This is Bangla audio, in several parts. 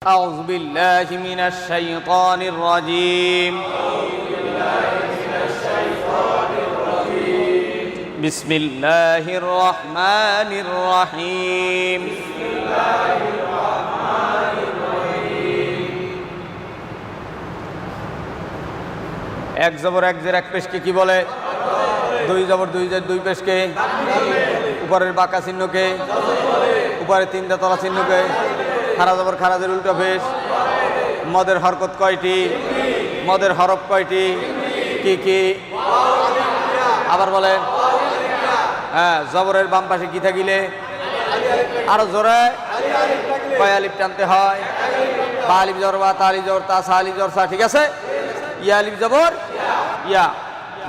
أعوذ بالله من الشيطان الرجيم بسم الله الرحمن الرحيم এক জবর এক জের এক পেশকে কি বলে? দুই জবর দুই জের দুই পেশকে, উপরের বাঁকা চিহ্নকে, উপরের তিনটা তলা চিহ্নকে, খারা জবর খারাজের উল্টো পেশ। মদের হরকত কয়টি? মদের হরফ কয়টি? কি কি? আবার বলেন। হ্যাঁ, জবরের বাম পাশে কি থাকিলে? আরো জোরে কয় আলিফ টানতে হয়? বা আলিফ জবর বা, তা আলিফ জবর তা, সা আলিফ জবর সা। ঠিক আছে? ইয়া আলিফ জবর ইয়া।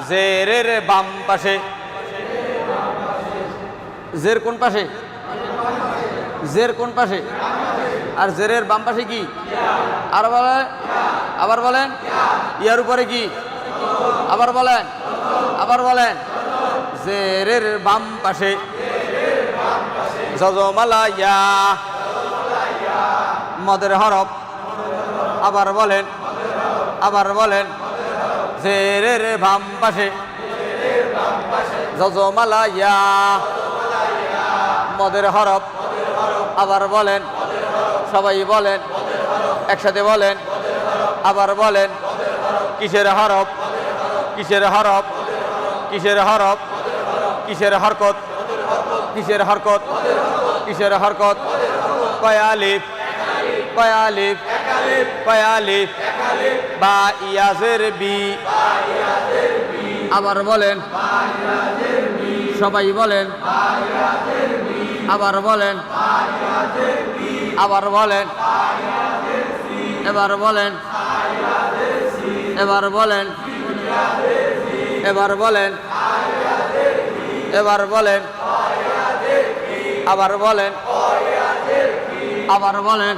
জেরের বাম পাশে, জের কোন পাশে? জের কোন পাশে? আর জেরের বাম পাশে কি? আর বলেন, আবার বলেন। ইয়ার উপরে কি? আবার বলেন, আবার বলেন। জেরের বাম পাশে জজমালা ইয়া, মদের হরফ। আবার বলেন, আবার বলেন। জেরের বাম পাশে জজমালা ইয়া, মদের হরফ। আবার বলেন, সবাই বলেন, একসাথে বলেন। আবার বলেন। কিসের হরফ? কিসের হরফ? কিসের হরফ? কিসের হরকত? কিসের হরকত? কিসের হরকত? কয় আলিফ? কয় আলিফ? কয় আলিফ? বা ইয়াজের বি। আবার বলেন, সবাই বলেন। আবার বলেন, আবার বলেন। এবার বলেন, এবার বলেন, এবার বলেন, এবার বলেন। আবার বলেন, আবার বলেন।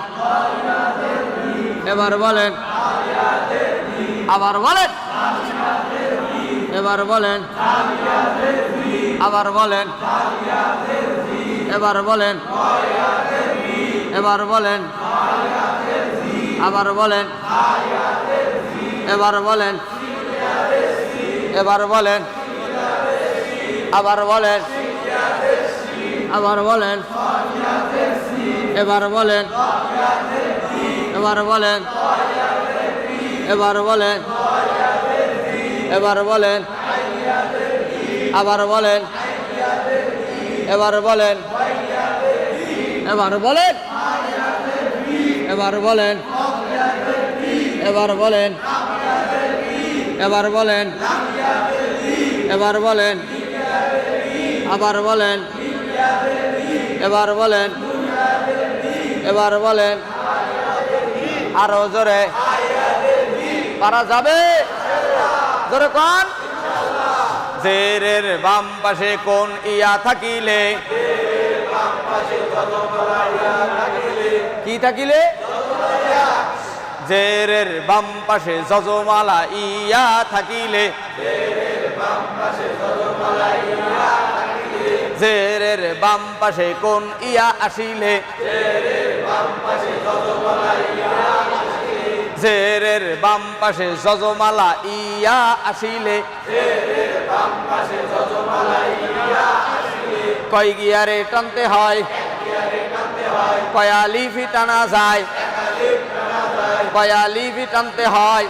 এবার বলেন, আবার বলেন। এবার বলেন, আবার বলেন। এবার বলেন, এবার বলেন। আবার বলেন, এবার বলেন। এবার বলেন, আবার বলেন। আবার বলেন, এবার বলেন। এবার বলেন, এবার বলেন। এবার বলেন, আবার বলেন। এবার বলেন, এবার বলেন। এবার বলেন, এবার বলেন। এবার বলেন, এবার বলেন। আবার বলেন, এবার বলেন। এবার বলেন। আরো জোরে পারা যাবে? জোরে কোন? জেরের বাম পাশে কোন ইয়া থাকিলে? কি থাকিলে? জেরের বাম পাশে জজমালা ইয়া থাকিলে। জেরের বাম পাশে কোন ইয়া আসিলে? জেরের বাম পাশে জজমালা ইয়া আসিলে। কয় গিয়ারে টানতে হয়? কয় আলিফি টানা যায়? কয় আলিফি টানতে হয়?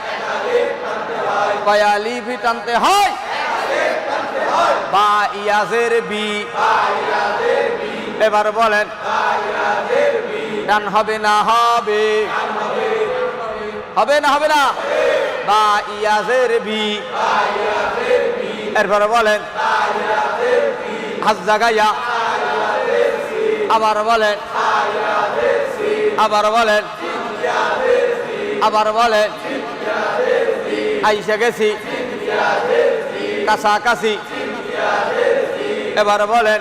কয় আলিফি টানতে হয়? বা ইয়াজের বি। এবার বলেন, টান হবে না হবে? হবে না হবে না? বা ইয়াজের বি। এরপরে বলেন, হাত জাগাইয়া। আবার বলেন, আবার বলেন। আবার বলেন, আইসা গেছি কাছাকাছি। এবার বলেন,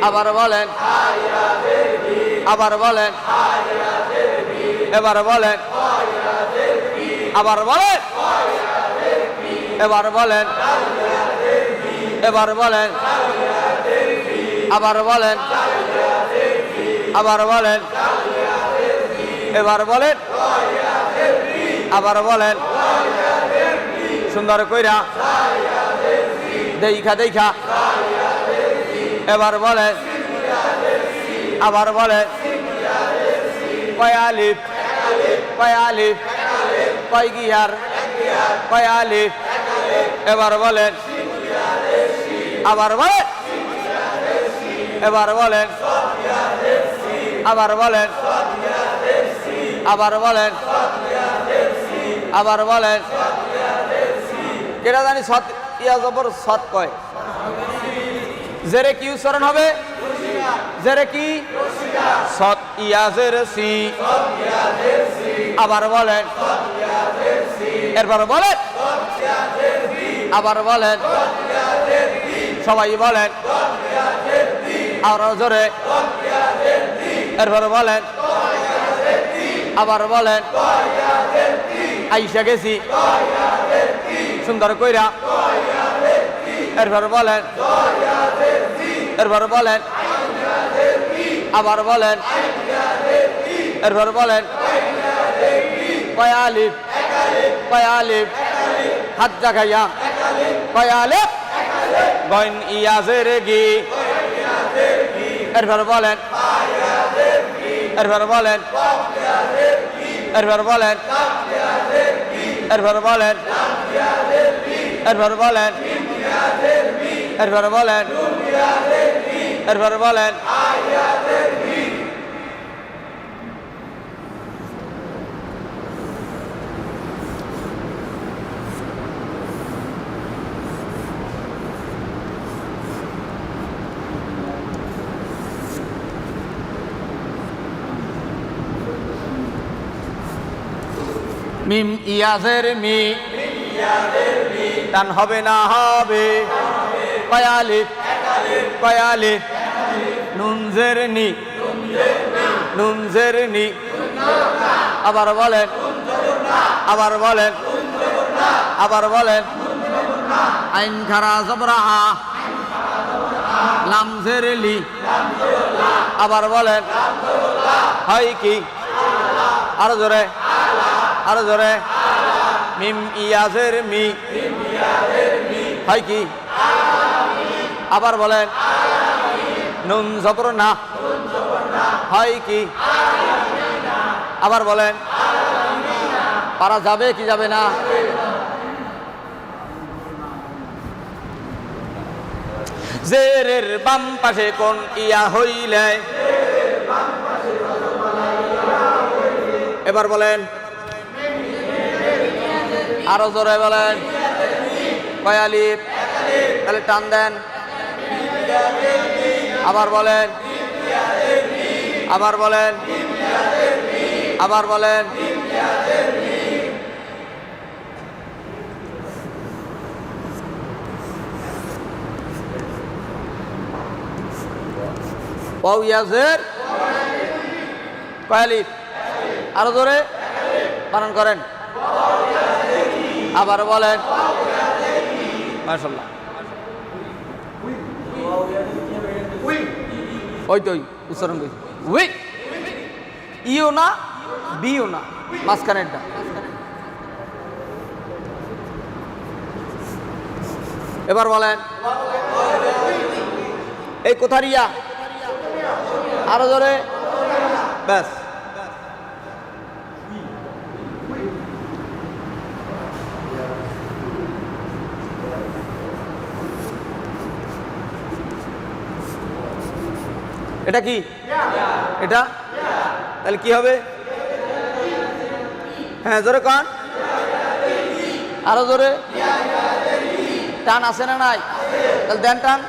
আবার বলেন। আবার বলেন, এবার বলেন। আবার বলেন, এবার বলেন। এবার বলেন, আবার বলেন। আবার বলেন, এবার বলেন, আবার বলেন, সুন্দর কইরা দেখা দেখা, এবার বলেন, আবার বলেন, কয় আলিফ, কয় আলিফ, কয় গিয়ার, কয় আলিফ, এবার বলেন, আবার বলেন, এবার বলেন, আবার বলেন, আবার বলেন, আবার বলেন, কেটা জানি সৎ ইয়া জবর সৎ কয়, জেরে কি উচ্চারণ হবে, জেরে কি সৎ ইয়া জেরে সি, আবার বলেন, এরপর বলেন, আবার বলেন, সবাই বলেন, আরো জোরে, এরপর বলেন, আবার বলেন, আইসা গেছি সুন্দর কইরা, এরপর বলেন, এরপর বলেন, আবার বলেন, এরপর বলেন, কয় আলিফ, কয় আলিফ, হাত জাগাইয়া, কয় আলিফ, গইন ইয়াজের গি, এরপর বলেন, এরপর বলেন, এরপর বলেন, এরপর বলেন, এরপর বলেন, এরপর বলেন, এরপর বলেন, মিম ইয়াজের মি, টান হবে না হবে, কয় আলিফ, কয় আলিফ, নুন জের নি, নুন জের নি, আবার বলেন, আবার বলেন, আবার বলেন, আইন খারা জবরা আ, লাম জের লি, আবার বলেন, হয় কি, আরো জোরে, আরো জোরে, মিম ইয়াজের মি, হয় কি, আবার বলেন, নুন জবর না, হয় কি, আবার বলেন, পারা যাবে কি যাবে না, জেরের বাম পাশে কোন ইয়া হইলে, এবার বলেন, আরো জোরে বলেন, কয় আলিফ, তাহলে টান দেন, আবার বলেন, আবার বলেন, আবার বলেন, ওয়াও ইয়াজের কয় আলিফ, আরো জোরে বানান করেন, আবার বলেন, মাশাআল্লাহ, ওই তো উচ্চারণ করি, উই, ইও না বিও না, মাঝখানেরটা, এবার বলেন, এই কোথার ইয়া, আরো জোরে, ব্যাস, এটা কি, এটা তাহলে কি হবে, হ্যাঁ জোরে কান, আরো জোরে, টান আছে না নাই, তাহলে দেন টান,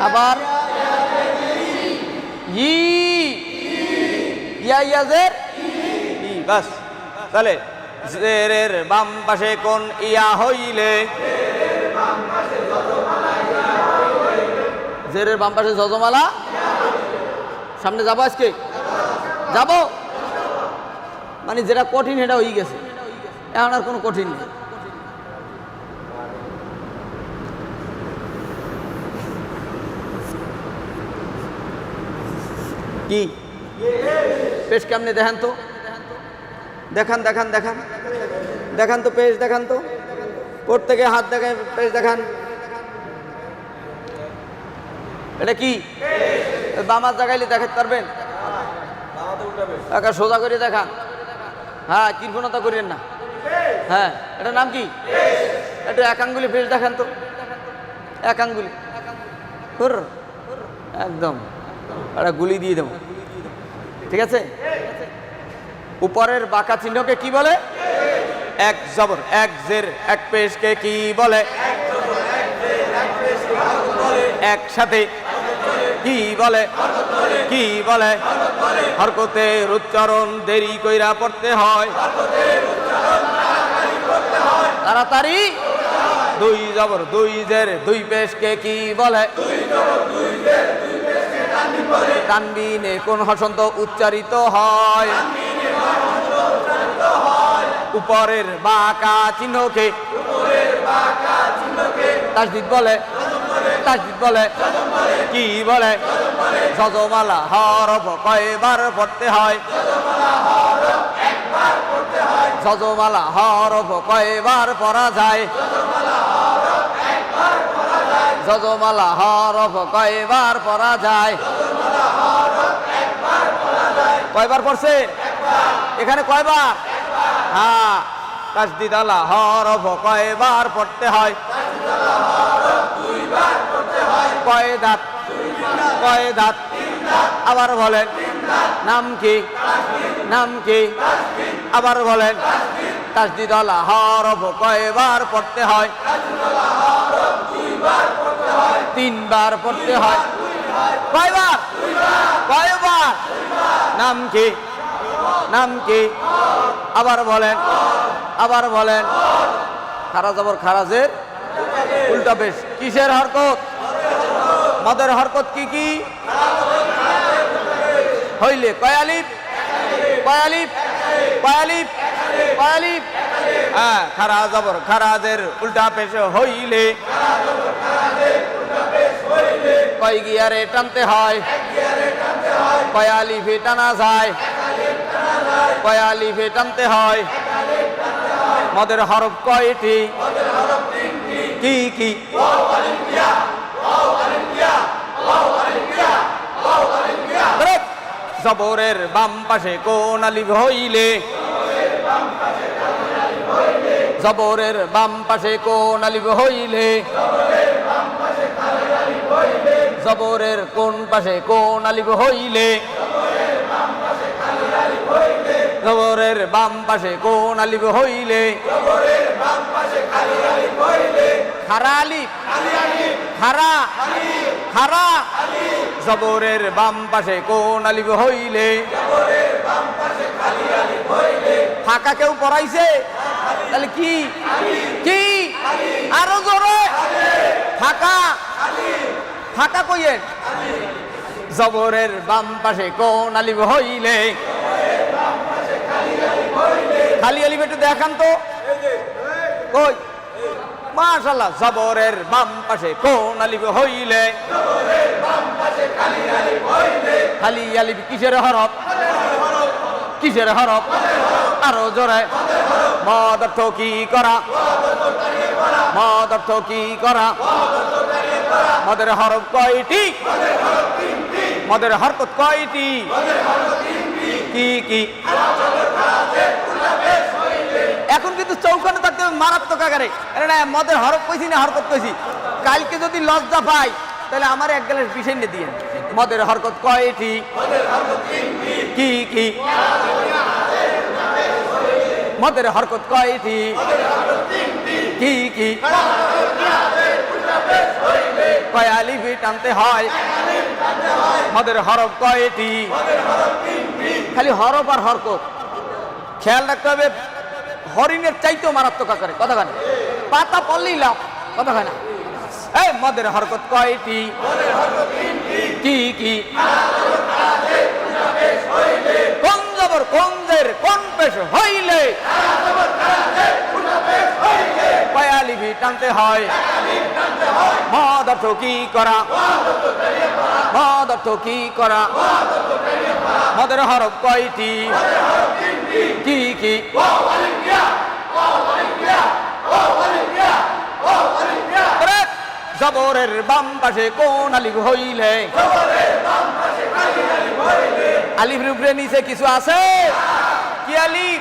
আবার ইয়াজের ই, বাস, তাহলে জেরের বাম পাশে কোন ইয়া হইলে, জেরের বাম পাশে যজমালা, সামনে যাবো আজকে, যাব, মানে যেটা কঠিন সেটা হয়ে গেছে, এখন আর কোনো কঠিন নেই, কি পেশ কেমনে দেখান তো, দেখান দেখান দেখান দেখান তো পেশ দেখান তো, প্রত্যেকে হাত দেখে পেশ দেখান। এটা কি বামার জায়গায় দেখাতে পারবেন? সোজা করে দেখান। হ্যাঁ, কৃপণতা করেন না। হ্যাঁ, এটার নাম কি? এটা এক আঙ্গুলি পেশ দেখান তো, এক আঙ্গুলি একদম একটা গুলি দিয়ে দেব, ঠিক আছে? উপরের বাঁকা চিহ্নকে কি বলে? এক জবর এক জের এক পেশকে কি বলে? একসাথে কি বলে? কি বলে? হরকতের উচ্চারণ দেরি কইরা পড়তে হয়, তাড়াতাড়ি। দুই জবর দুই জের দুই পেশকে কি বলে? তানবিনে কোন হসন্ত উচ্চারিত হয়? উপরের বাঁকা চিহ্নকে তাসদীদ বলে, তাসদীদ বলে। কি বলে? যজমালা হরফ কয়বার পড়তে হয়? যজমালা হরফ কয়বার পড়া যায়? যজমালা হরফ কয়বার পড়া যায়? কয়বার পড়ছে এখানে? কয়বার? হ্যাঁ, তাসদীদ আলা হরফ কয়বার পড়তে হয়? কয় দাঁত? কয় দাঁত? আবার বলেন নাম কি? নাম কি? আবার বলেন তাসদীদ আলা হরফ কয়বার পড়তে হয়? তিনবার পড়তে হয়। কয়বার? কয়বার? নাম কি? নাম কি? আবার বলেন, আবার বলেন। খারা জবর খারাজের উল্টা পেশ। কিসের হরকত? মদের হরকত কি কি হইলে? কয় আলিফ? কয় আলিফ? কয় আলিফ? কয় আলিফ? হ্যাঁ, খারা জবর খারাজের উল্টা পেশ হইলে কয় গিয়ারে টানতে হয়? কয় আলিফে টানা যায়? কয় আলিফে টানতে হয়? মদের হরফ কয়টি? কি কি? জবরের বাম পাশে কোন আলিফ হইলে? জবরের বাম পাশে কোন আলিফ হইলে? জবরের কোন পাশে কোন আলিফ হইলে? জবরের বাম পাশে কোন আলিফ হইলে? খারা আলিফ? খারা? খারা? জবরের বাম পাশে কোন আলিফ হইলে? ফাঁকা কেউ পড়াইছে? তাহলে কি? কি? আরো জোরে। ফাঁকা? ফাঁকা কইয়েন। জবরের বাম পাশে কোন আলিফ হইলে? খালি আলিফ একটু দেখান তো। কই? মাশাআল্লাহ। জবরের বাম পাশে কোন আলিফ হইলে? খালি আলিফ কিসের হরফ? কিসের হরফ? আরো জোরে। মদ অর্থ কি করা? মদ অর্থ কি করা? মদের হরফ কয়টি? মদের হরকত কয়টি? কি কি? এখন কিন্তু চৌকানো থাকতে মারাত্মক আকারে। মদের হরফ কইছি না হরকত কইছি? কালকে যদি লজ্জা পাই তাহলে আমার এক গ্লাস বিষয় নিয়ে দিয়েন। মদের হরকত কয়টি? কি কি? মদের হরকত কয়টি? কি কি? কয় আলিফ টানতে হয়? মদের হরফ কয়টি? খালি হরফ আর হরকত খেয়াল রাখতে হবে। হরিণের চাইতেও মারাত্মক আকারে কথা কেন? পাতা পড়লেই লাভ কথা কেন? এই মদের হরকত কয়টি? কি কি? কোন জবর কোন জের কোন পেশ হইলে? কয় আলিফ লিপি টানতে হয় মদ অর্থ কি করা মদ অর্থ কি করা মদের হরফ কয়টি কি কি জবরের বাম পাশে কোন আলিফ হইলে আলিফের উপরে নিচে কিছু আছে কি আলিফ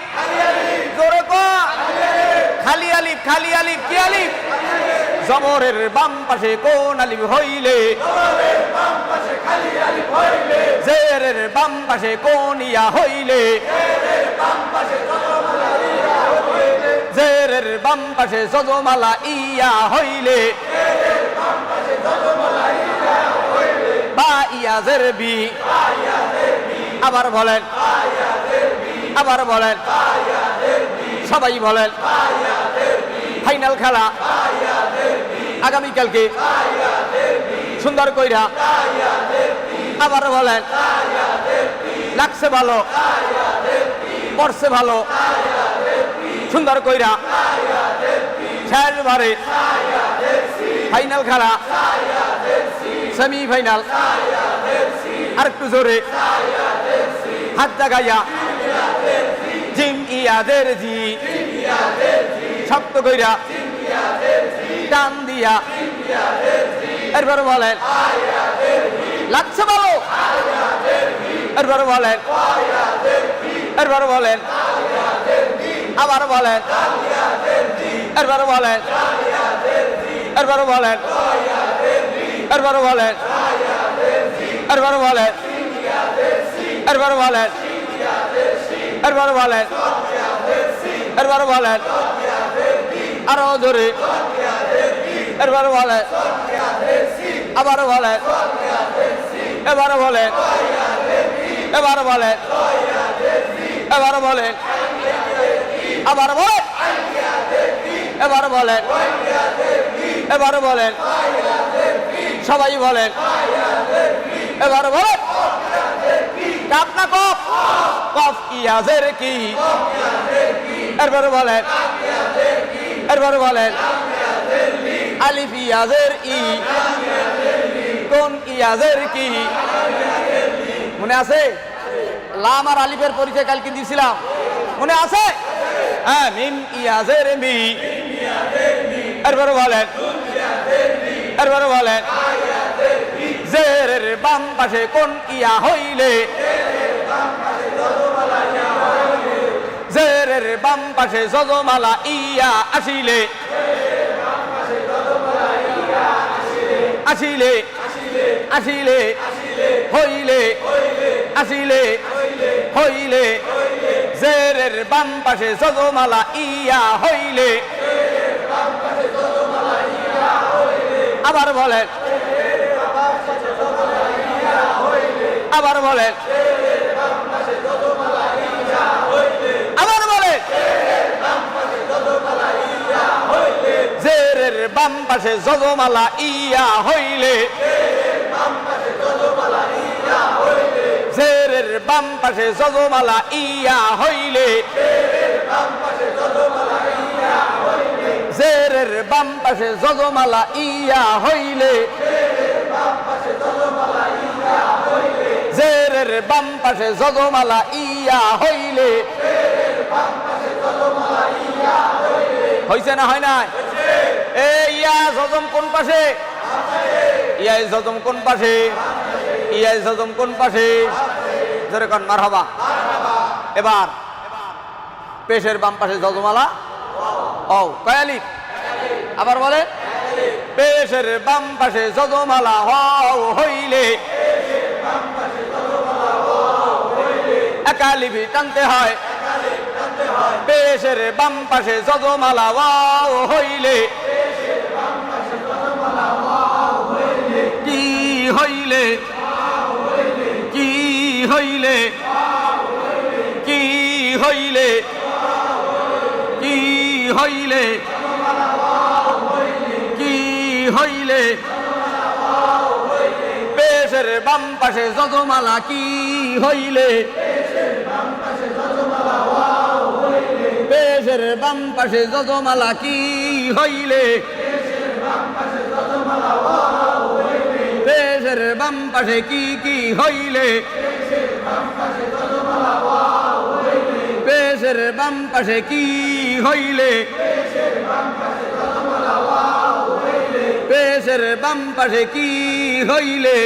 জোরে কো খালি আলিফ কি আলিফ জবরের বাম পাশে কোন আলিফ হইলে জেরের বাম পাশে কোন ইয়া হইলে জেরের বাম পাশে যজমালা ইয়া হইলে বা ইয়া জের বি আবার বলেন সবাই বলেন ফাইনাল খেলা আগামীকালকে সুন্দর কইরা আবার বলেন লাগছে ভালো পড়ছে ভালো সুন্দর কইরা শেষ বারে ফাইনাল খেলা সেমিফাইনাল আর একটু জোরে হাত জাগাইয়া জিম ইয়াদের জি শক্ত কইরা টান দিয়া এরপর বলেন লাগছে ভালো এরপর বলেন আবার বলেন এরপর বলেন আরো জোরে এরপর বলেন আবার বলেন এবার বলেন আবার বলেন সবাই বলেন এবার বলেন কাপ না কফ কফ ইয়াজের কি এরপর বলেন আলিফ ইয়াজের ই কোন ইয়াজের কি মনে আছে লাম আর আলিফের পরিচয় কালকে দিয়েছিলাম মনে আছে হ্যাঁ মিম ইয়াজের মি এরপর বলেন জেরের বাম পাশে কোন ইয়া হইলে জেরের বাম পাশে যজমালা ইয়া আসিলে হইলে জেরের বাম পাশে যজমালা ইয়া হইলে আবার বলেন জেরের বাম পাশে যজমালা ইয়া হইলে জেরের বাম পাশে যজমালা ইয়া হইলে জেরের বাম পাশে যজমালা ইয়া হইলে জেরের বাম পাশে যজমালা ইয়া হইলে হইছে না হয় নাই ইয়া যজম কোন পাশে ইয়া যজম কোন পাশে জোরে কোন মারহাবা এবার পেশের বাম পাশে যজমালা ও কয় আলিফ আবার বলে পেশের বাম পাশে যজমালা হইলে এক আলিফ টানতে হয় পেশের বাম পাশে যজমালা হইলে কি হইলে পেশের বাম পাশে যজমালা কি হইলে পেশের পেশের বাম পাশে যজমালা কি হইলে পেশের বাম পাশে কি হইলে পেশের বাম পাশে কি হইলে পেশের বাম পাশে কি হইলে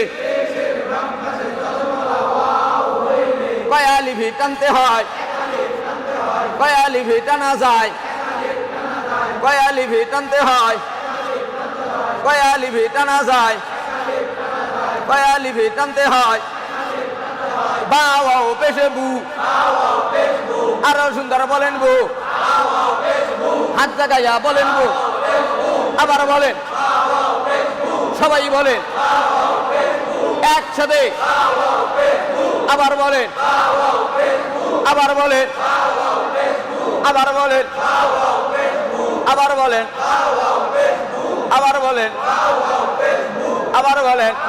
কয়ালি ভি টানতে হয় কয়ালি ভি টানা যায় কয়ালি ভি টানতে হয় কয়ালি ভি টানা যায় কয়ালি ভি টানতে হয় বাও পেশে বু আরো সুন্দর বলেন বু হাত জাগাইয়া বলেন বু আবার বলেন সবাই বলেন একসাথে আবার বলেন আবার বলেন আবার বলেন আবার বলেন আবার বলেন আবার বলেন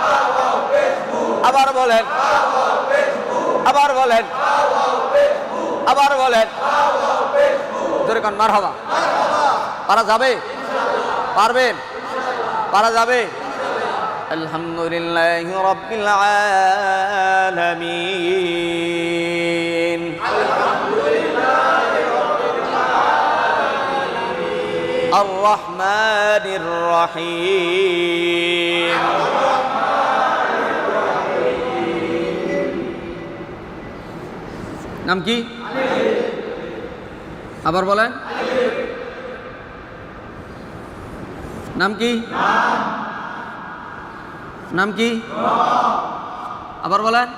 আবার বলেন আবার বলেন আবার বলেন জোরে কোন মারহাবা পারা যাবে পারবেন পারা যাবে আলহামদুলিল্লাহি রাব্বিল আলামিন আর রহমানির রহিম নাম কি আবার বলেন নাম কি নাম কি আবার বলেন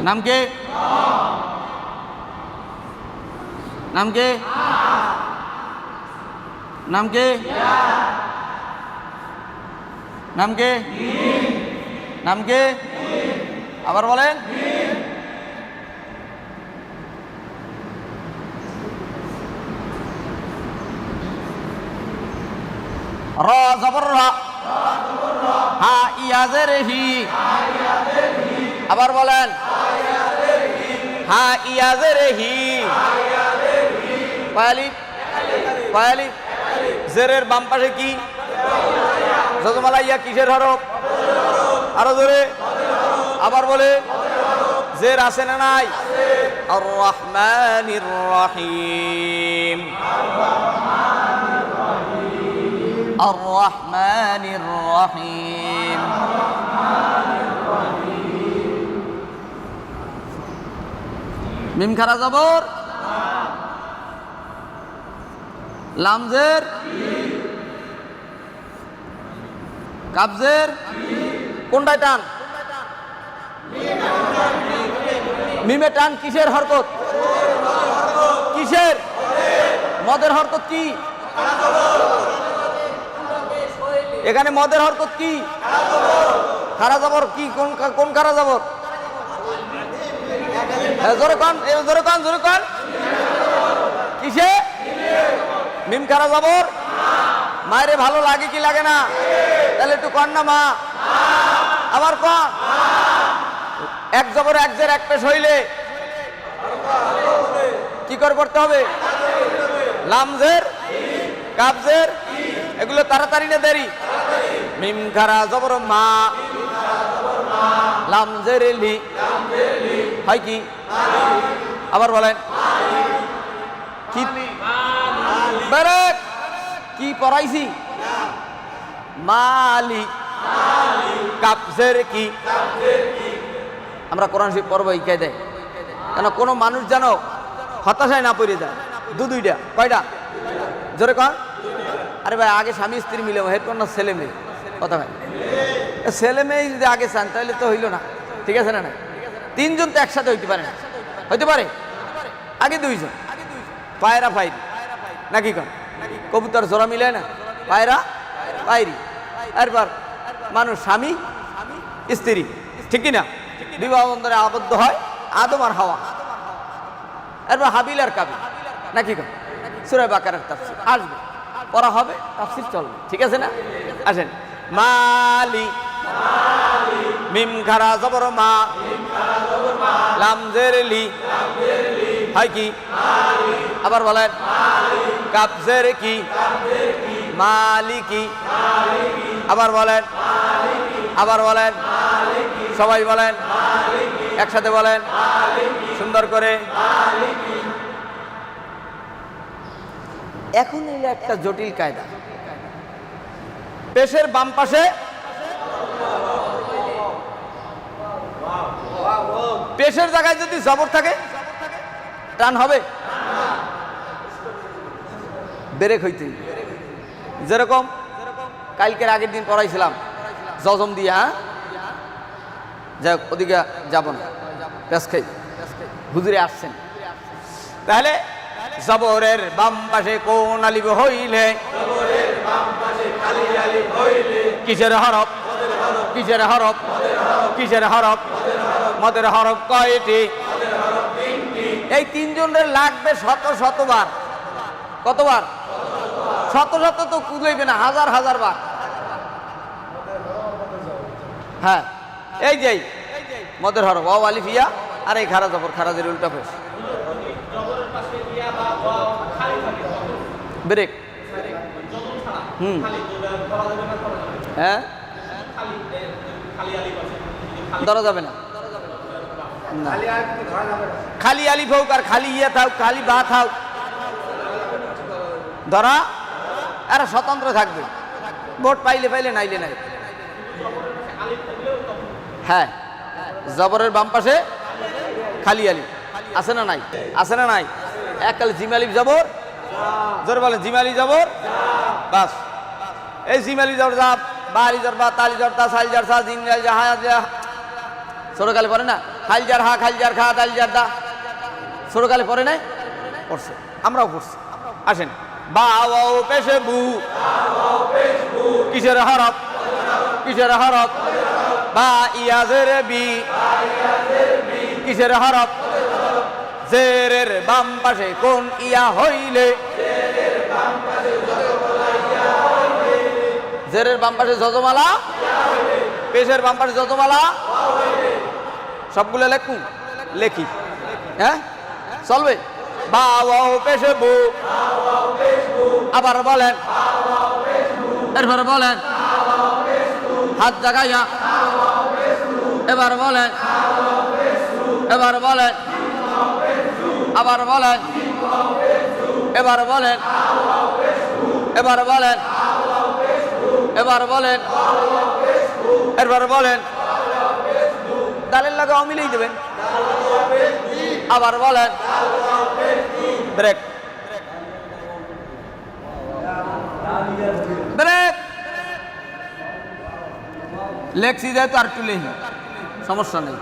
নাম কে নাম কে নাম কে নাম কে নাম কে আবার বলেন র জবর র হা ইয়াজের হি আবার বলেন হা ইয়াজের হি পায়ালি পায়ালি জেরের বাম পাশে কি যজমালা ইয়া কিসের হরফ আরো জোরে আবার বলে জের আছে না নাই আর রহমানির রহিম আর রহমানির রহিম মিম খারা জবর লামজের কাবজের কোনটায় টান মিমে টান কিসের হরকত কিসের মদের হরকত কি এখানে মদের হরকত কি খারা জবর কি কোন খারা জবর জোরে কন জোরে কন জোরে কন কিসে মিম খারা জবর মায়েরে ভালো লাগে কি লাগে না তাহলে একটু কন না মা আবার কন এক জবর এক জের এক পেশ হইলে কি করে করতে হবে লামজের কাবজের এগুলো তাড়াতাড়ি না দেরি মিম খারা জবর মা লামজের লি হয় কি আবার বলেন কি বেরেক কি পড়াইছি মালি কাবজের কি আমরা কোরআন শরীফ পড়বো এই কায়দায় কেন কোনো মানুষ যেন হতাশায় না পড়ে যায় দুইটা কয়টা জোরে কর আরে ভাই আগে স্বামী স্ত্রী মিলে হেডফোন না ছেলে মেয়ে কথা ভাই ছেলে মেয়ে যদি আগে চান তাহলে তো হইল না ঠিক আছে না না তিনজন তো একসাথে হইতে পারে না হইতে পারে আগে দুইজন পায়রা পায়রি নাকি কন কবুতর জোড়া মিলে না পায়রা পায়রি এরপর মানুষ স্বামী স্ত্রী ঠিক কিনা বিবাহ বন্ধনে আবদ্ধ হয় আদম আর হাওয়া এরপর হাবিল আর কাবিল নাকি কন সূরা বাকারার তাফসীর আসবে, পড়া হবে, তাফসীর চলবে, ঠিক আছে না? আসেন, মালি মিম খারা জবর মা, লাম জের লি, হয় কি? আবার বলেন, কাফ জের কি, মালিকি। আবার বলেন, আবার বলেন, সবাই বলেন, একসাথে বলেন সুন্দর করে। এখন এলো একটা জটিল কায়দা। পেশের বাম পাশে পেশের জায়গায় যদি জবর থাকে টান হবে? ব্রেক হইতে, যেরকম কালকের আগের দিন পড়াইছিলাম জজম দিয়ে, হ্যাঁ যাক ওদিকে যাব না, পেশ খাই, হুজুরে আসছেন। তাহলে জবরের বাম পাশে কোন আলিফ হইলে? কিসের হরফ? কিসের হরফ? কিসের হরফ? মদের হরফ কয়টি? এই তিনজনের লাগবে শত শতবার। কতবার? শত শত তো কুলাইবে না, হাজার হাজার বার। হ্যাঁ, এই যে মদের হরফ ওয়াও আলিফ ইয়া, আর এই খারা জবর, খারাজের উল্টা পেশ, ব্রেক। হ্যাঁ, ধরা যাবে না, খালি আলিফ হোক আর খালি ইয়া থাক, খালি বা থাক, ধরা আর স্বতন্ত্র থাকবে। ভোট পাইলে পাইলে, নাইলে নাই। হ্যাঁ, জবরের বাম পাশে খালি আলিফ আছে না নাই? আছে না নাই? এককালে জিম আলিফ জবর, জোরে বলেন জিম আলিফ জবর, বাস। এই জিম আলিফ জবর যা, বা আলি জর বা, তালি জর তা, সাল জর সা, জিম জাল জাহা যা, ছোটকালে পড়ে না? খাল জার হা, খাল জার খা, তাল জার দা, ছোটকালে পড়ে নাই? পড়ছে, আমরাও পড়ছি। আসেন, বা ওয়াও পেশে বু, কিসের হরফ? কিসের হরফ? বা ইয়া জের বি, কিসের হরফ? জেরের বাম পাশে কোন ইয়া হইলে? জেরের বাম পাশে যজমালা, পেশের বাম পাশে যজমালা, সবগুলো লেখুন, লেখি, হ্যাঁ চলবে। বা ওয়াও পেশে বু, আবার বলেন, এরপরে বলেন হাত জাগাইয়া, এবার বলেন, এবার বলেন, আবার বলেন, এবার বলেন, এবার বলেন, এবার বলেন, এরপর বলেন, দালের লাগে অমিলেই দেবেন। আবার বলেন, ব্রেক, ব্রেক। লেখছি যেহেতু আর একটু লেখি, সমস্যা নেই,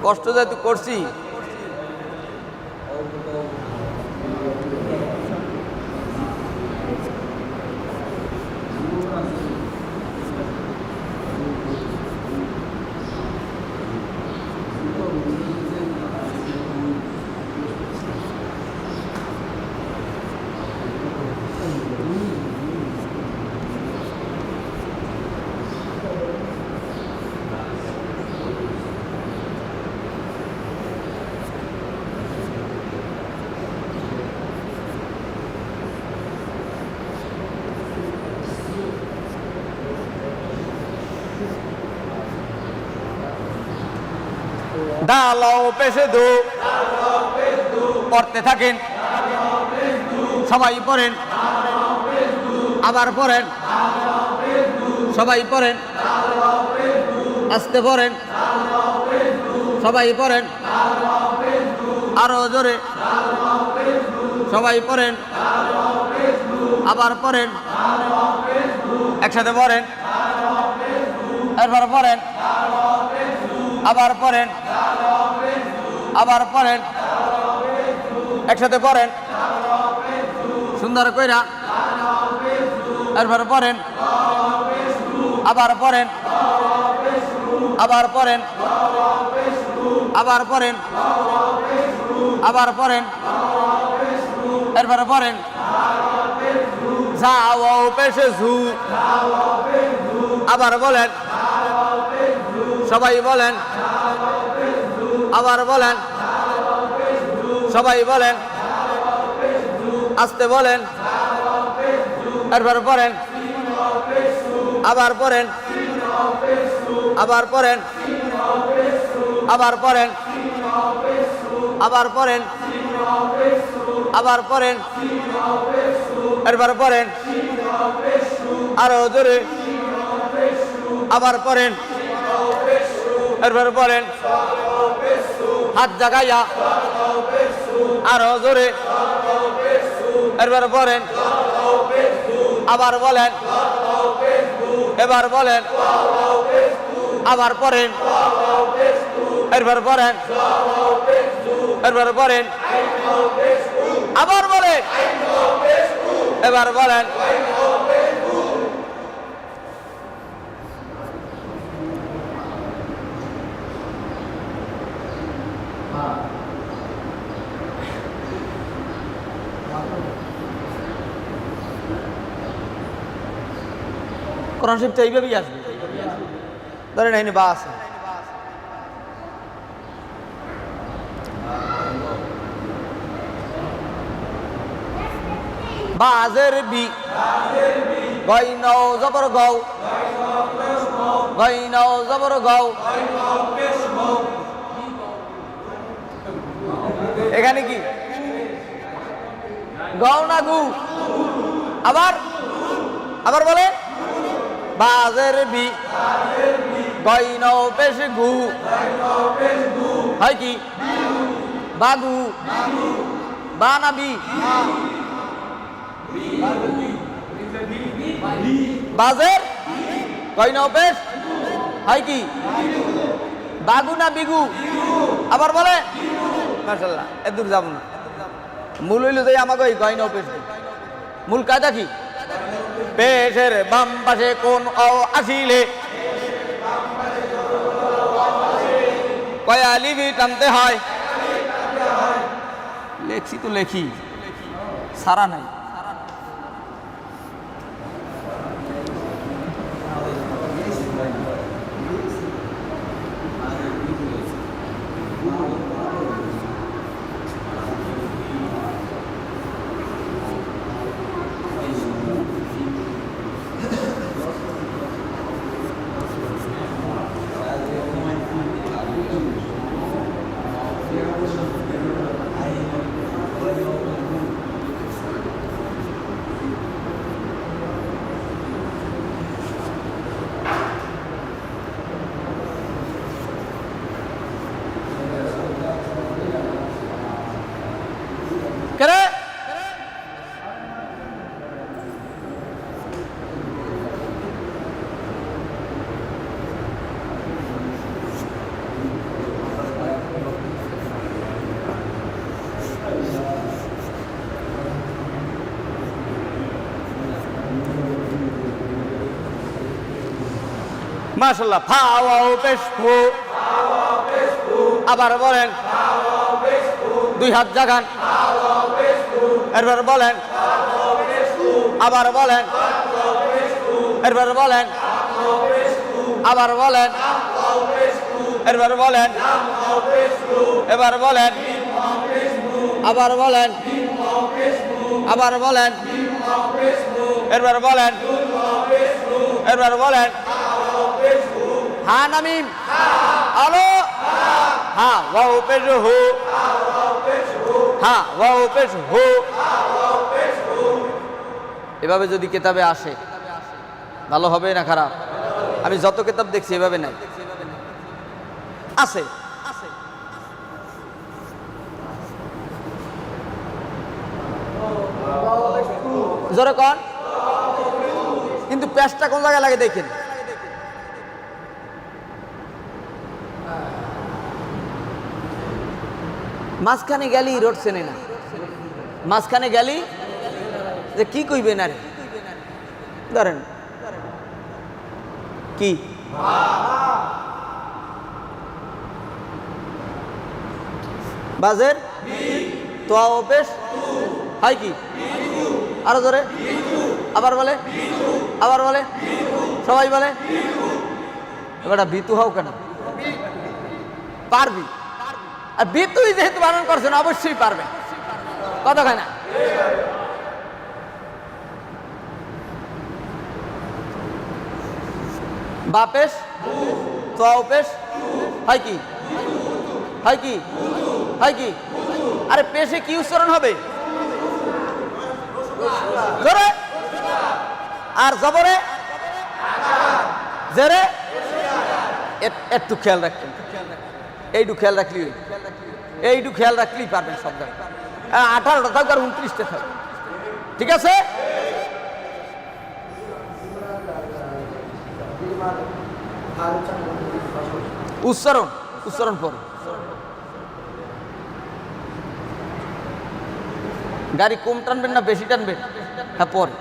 কষ্ট যেহেতু করছি। দালাও পেশে দু, পড়তে থাকেন, সবাই পড়েন, আবার পড়েন, সবাই পড়েন, আস্তে পড়েন, সবাই পড়েন, আরো জোরে, সবাই পড়েন, আবার পড়েন, একসাথে পড়েন, এরপর পড়েন, আবার পড়েন, আবার পড়েন, একসাথে পড়েন সুন্দর কইরা, এরপর পড়েন, আবার পড়েন, আবার পড়েন, আবার পড়েন, আবার পড়েন, এরপরে পড়েন ঝা ওয়াও পেশে ঝু, আবার বলেন, সবাই বলেন, আবার বলেন, সবাই বলেন, আস্তে বলেন, এরপরে পড়েন, আবার পড়েন, আবার পড়েন, আবার পড়েন, আবার পড়েন, আবার পড়েন, এরপরে পড়েন, আরো জোরে, আবার পড়েন, এরপরে পড়েন, হাত জাগাইয়া, আরো জোরে, এরপরে পড়েন, আবার বলেন, এবার বলেন, আবার পড়েন, এরপর পড়েন, এরপর পড়েন, আবার বলেন, এবার বলেন, কোরআন শরীফটা এইভাবেই আসবে। ধরেন এখানে বা আছে, বাজের বি, গইন জবর গৌ, গইন জবর গৌ, এখানে কি গৌ না গু? আবার আবার বলে বাজের বি, গইন পেশ গু, হয় কি বাগু, বা না বি? বাজের গইন পেশ হয় কি বাগু না বিগু? আবার বলে মাশাআল্লাহ, এত দূর যাব না, মূল হইল যে আমাকে ওই গইন পেশ, মূল কায়দা কি? পেশের বাম পাশে কোন অ আসিলে কয়া লিবি টানতে হয়। লেখছি তো লেখি, সারা নাই। করে মাশাআল্লাহ, ফাওয়াও পেশ ফু, আবার বলেন, দুই হাত জাগান, এরপর বলেন, আবার বলেন, এরপর বলেন, আবার বলেন, এরপর বলেন, এবার বলেন, আবার বলেন, আবার বলেন, এরপর বলেন, এরপর বলেন, হা না মিম? আলো হা ওয়াও পেশ হু, হা ওয়াও পেশ হু। এভাবে যদি কিতাবে আসে ভালো হবে না খারাপ? আমি যত কিতাব দেখছি এভাবে নাই, আছে জোরে কন, কিন্তু পেশটা কোন জায়গায় লাগে দেখেন। মাঝখানে গেলি রোড চেনে না, মাঝখানে গেলি যে কি কইবে না রে, ধরেন কি বাজের তোয়া ও পেশ হয় কি? আরো জোরে, আবার বলে, আবার বলে, সবাই বলে। এবার বিতু হও কেন? পারবি। আর বিতুই যেহেতু বানান করছেন অবশ্যই পারবে। কতখানা? বাপেশ তোয়া পেশ হয় কি? হয় কি? হয় কি? আরে পেশে কি উচ্চারণ হবে? জোরে। আর জবরে জেরে একটু খেয়াল রাখবেন, এইটু খেয়াল রাখলেই, এইটু খেয়াল রাখলেই পারবেন সব জায়গায়। 18টা থাকবে আর 29টা থাকবে, ঠিক আছে? উচ্চারণ, উচ্চারণ পরে। গাড়ি কম টানবেন না বেশি টানবেন? হ্যাঁ পরে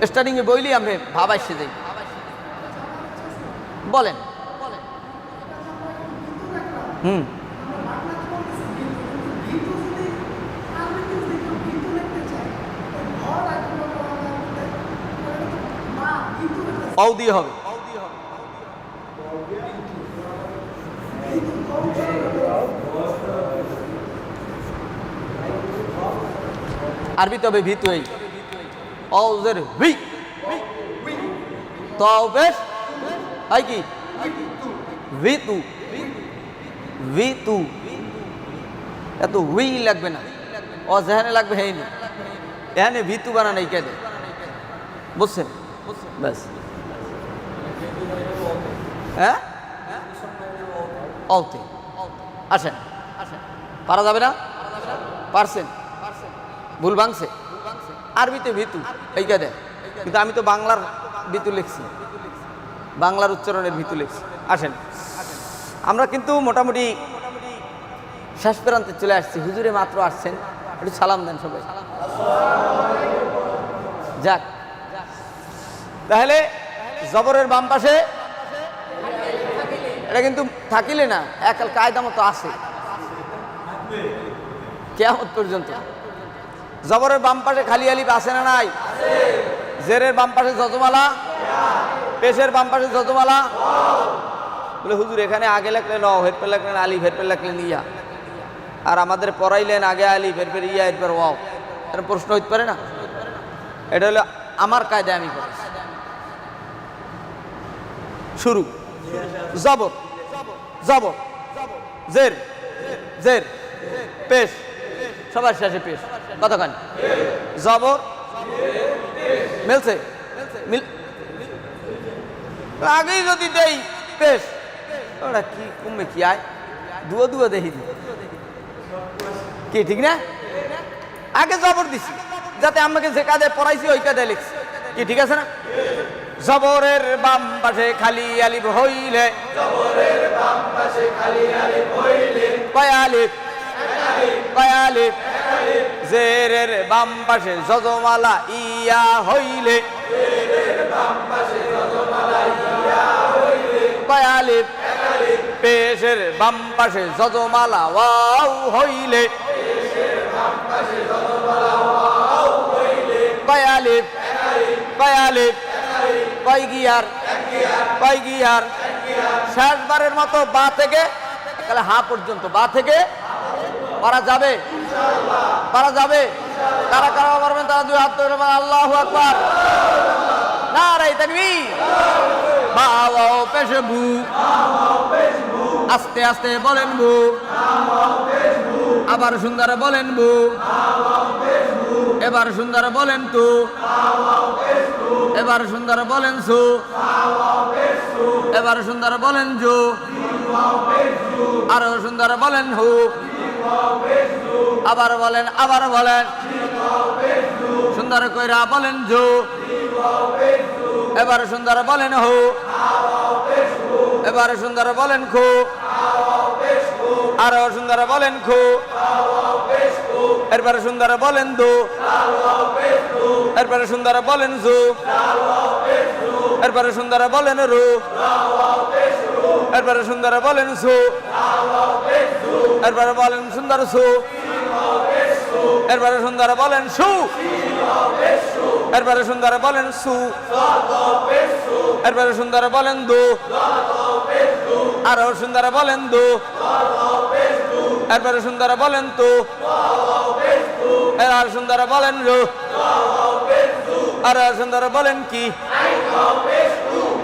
স্টার্টিং এ বইলি আমি ভাব আসছে যাই। বলেন। হুম, পাও দিয়ে হবে। আরবি তবে ভিতু এই অজের ভি তবে হয় কি? ভিতু, ভিতু। এত হুই লাগবে না, অজেহানে লাগবে। হেই না, এখানে ভিতু বানানো এই কেদে, বুঝছেন? ব্যাস। হ্যাঁ, অতে আসেন, পারা যাবে না? পারছেন? ভুল ভাঙছে? আরবিতে ভিতু এই কেদে, কিন্তু আমি তো বাংলার ভিতু লিখছি, বাংলার উচ্চারণের ভিতু লিখছি। আসেন, আমরা কিন্তু মোটামুটি শেষ প্রান্তে চলে আসছি। হুজুরে মাত্র আসছেন, একটু সালাম দেন সবাই। যাক, তাহলে জবরের বাম পাশে এটা কিন্তু থাকিলে না, একাল কায়দা মতো আছে কিয়ামত পর্যন্ত। জবরের বাম পাশে খালি আলিফ আছে না নাই? জেরের বাম পাশে যজমালা, পেশের বাম পাশে যজমালা। বলে হুজুর এখানে আগে লেখলে ন, হেরপের লেখলেন আলিফ, হেরপের লেখলেন ইয়া, আর আমাদের পড়াইলেন আগে আলিফ, হেরপের ইয়া, এরপর ওয়াও। এর প্রশ্ন হইতে পারে না? এটা হলো আমার কায়দায় আমি করি। শুরু জবর, জবর, জের, জের, পেশ, সবার শেষে পেশ। কতখানি? জবর মিলছে, আগেই যদি দেই পেশ, ওরা কি কমবে কি আয়, দুয়ো দুয়ো দেখি কি, ঠিক না? আগে জবর দিছি যাতে আমাকে যে কাজে পড়াইছি ওই কাজে লিখছি, কি ঠিক আছে না? জবরের বাম পাশে খালি আলিফ হইলে, জবরের বাম পাশে খালি আলিফ হইলে, কয় আলিফ? কয় আলিফ? জেরের বাম পাশে যজমালা ইয়া হইলে, জেরের বাম পাশে যজমালা ইয়া হইলে, কয় আলিফ? পেশের বাম পাশে যজমালা ওয়াও হইলে, পেশের বাম পাশে যজমালা ওয়াও হইলে, কয় আলিফ? কয় আলিফ? কয় গিয়ার? কয় গিয়ার? শেষবারের মতো বা থেকে তাহলে হা পর্যন্ত, বা থেকে পারা যাবে, পারা যাবে। কারা কারা পারবেন তারা দুই হাত তুলে বলেন আল্লাহু আকবার, নারায়ে তাকবীর। বা ওয়াও পেশ বু, আস্তে আস্তে বলেন বু, আবার সুন্দর বলেন বু, এবার সুন্দর বলেন তু, এবার সুন্দর বলেন সু, এবার সুন্দর বলেন জু, আরো সুন্দর বলেন হু, আবার বলেন, আবার বলেন, সুন্দর কইরা বলেন জু, এবার সুন্দর বলেন হু, এবার সুন্দর বলেন খু, আরো সুন্দর বলেন খু, এরপরে সুন্দর বলেন দু, এরপরে সুন্দর বলেন জু, এরপরে সুন্দর বলেন রু, এরপরে সুন্দরে বলেন সু, এরপরে বলেন সুন্দর সু, এরপরে সুন্দরে বলেন সু, এরপরে সুন্দরে বলেন সু, এরপরে সুন্দরে বলেন দু, আরো সুন্দরে বলেন দু, এরপরে সুন্দরে বলেন তু, এর সুন্দরে বলেন রু, আরো সুন্দরে বলেন কি,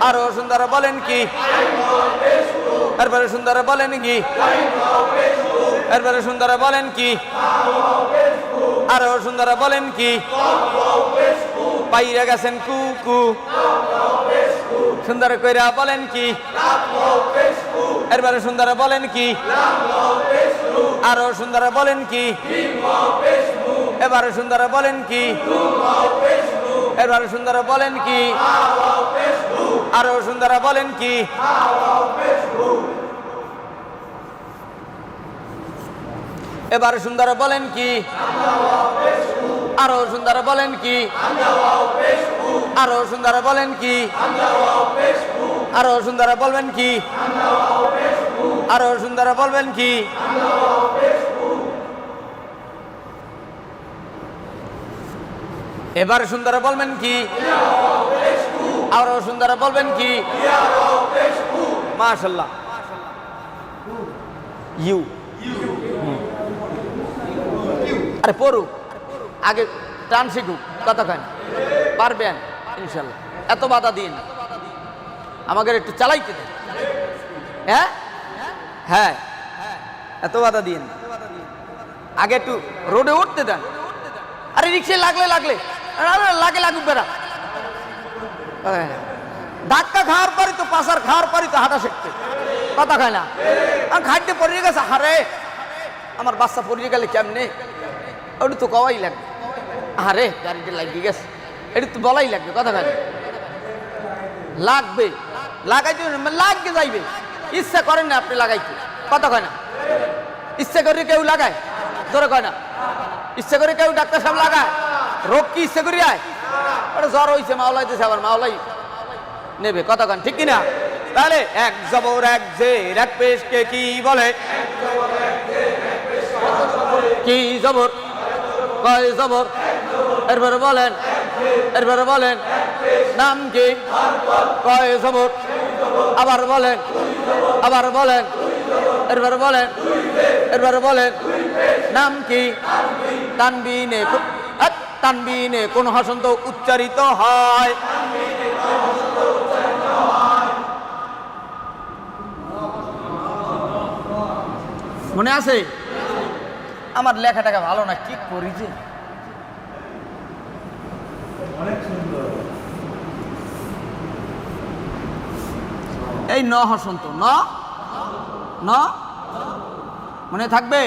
আরো সুন্দরে বলেন কি, এরপরে সুন্দরে বলেন কি, এরপরে সুন্দরে বলেন কি, আরো সুন্দরে বলেন কি, পাইরা গেছেন কুকু, সুন্দর কইরা বলেন কি, এরপরে সুন্দর বলেন কি, আরো সুন্দর বলেন কি, এবারে সুন্দর বলেন কি, এবারে সুন্দর বলেন কি, আরো সুন্দর বলেন কি, এবারে সুন্দর বলেন কি, আরো সুন্দর বলেন কি, আরো সুন্দর বলেন কি, আরো সুন্দর বলবেন কি, আরো সুন্দর বলবেন কি, এবারে সুন্দর বলবেন কি, আরো সুন্দর বলবেন কি, মাশাআল্লাহ ইউ আরে পড়ু আগে টান শিখুক কতক্ষণ পারবেন ইনশাল্লাহ, এত বাধা দিন আমাকে একটু চালাইতে দেন। হ্যাঁ হ্যাঁ এত বাধা দিন, আগে একটু রোডে উঠতে দেন। আরে রিক্সায় লাগলে লাগে লাগুক বেড়া, ধাক্কা খাওয়ার পরই তো পাশার খাওয়ার পরই তো হাঁটা শিখতে, কথা খায় না। আর খাইতে পড়িয়ে গেছে, হারে আমার বাচ্চা পড়িয়ে গেলে কেমনে, ওটা তো কওয়াই লাগবে। আরে গাড়িটা লাগিয়ে গেছে, এটা তো বলাই লাগবে, কথা খায় না। লাগবে লাগাইতে লাগবে যাইবে, ইচ্ছা করেন না আপনি লাগাইতে, কথা কয় না। ইচ্ছা করে কেউ লাগায়, ধরে কয় না। ইচ্ছা করে কেউ ডাক্তার সাহেব লাগায়, রোগ কি ইচ্ছা করি আয়? ওটা জ্বর হয়েছে মাওলাইতেছে, আবার মাওলাই নেবে, কথা কন ঠিক কিনা? তাহলে এক জবর এক জের এক পেশকে কি বলে? কি জবর, কয় জবর, এরপরে বলেন, এরপরে বলেন নাম কি? কয় জবর, আবার বলেন, আবার বলেন, এরপরে বলেন, এরপরে বলেন নাম কি? তানবিনে, তানবিনে কোন হসন্ত উচ্চারিত হয়? মনে আছে? আমার লেখাটাকে ভালো না, কি করি যে এই ন হসন্ত, ন ন মনে থাকবে?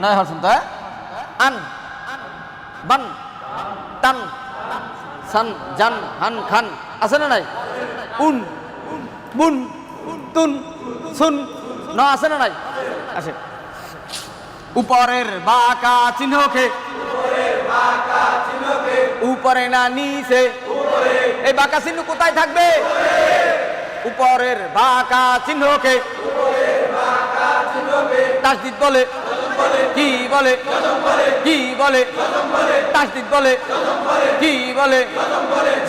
নয় হসন্ত, হ্যাঁ? আন বান টান সান জান হান খান আছে না নাই? উন বুন তুন সুন ন আছে না নাই? আছে। উপরের বাঁকা চিহ্নকে উপরে না নিচে, এই বাঁকা চিহ্ন কোথায় থাকবে? উপরের বাঁকা চিহ্নকে তাসদিদ বলে, কি বলে? কি বলে? তাসদিদ বলে, কি বলে?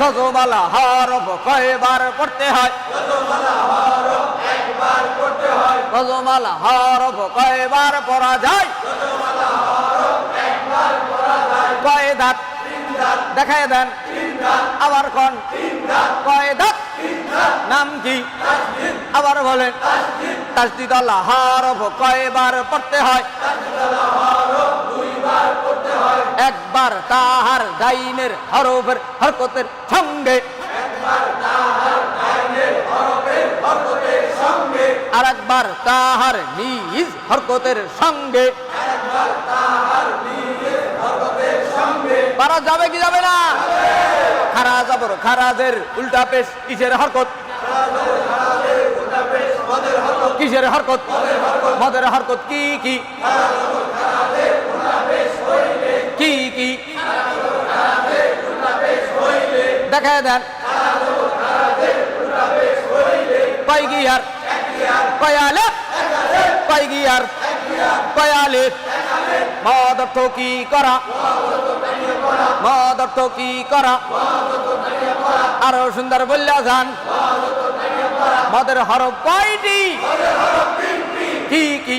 যজমালা হরফ কয়বার পড়তে হয়? যজমালা হরফ কয়বার পড়া যায়? কয় দাঁত? দেখায় দেন, আবার কোন কয় দাঁত? নাম কি? আবার বলেন। তাসদিদ আল্লাহ হরফ কয়বার পড়তে হয়? একবার তাহার গাইনের হরফের হরকতের সঙ্গে, আর একবার তাহার নিজ হরকতের সঙ্গে। পারা যাবে কি যাবে না? খারা জবর খারাজের উল্টা পেশ কিসের হরকত? কিসের হরকত? মদের হরকত। কি কি? কি কি? দেখায় দেন, কয় গিয়ার কয় আলিফ কয় গিয়ার কয় আলিফ মদ অর্থ কি করা মদ অর্থ কি করা আরো সুন্দর বললা যান মদের হরফ কয়টি কি কি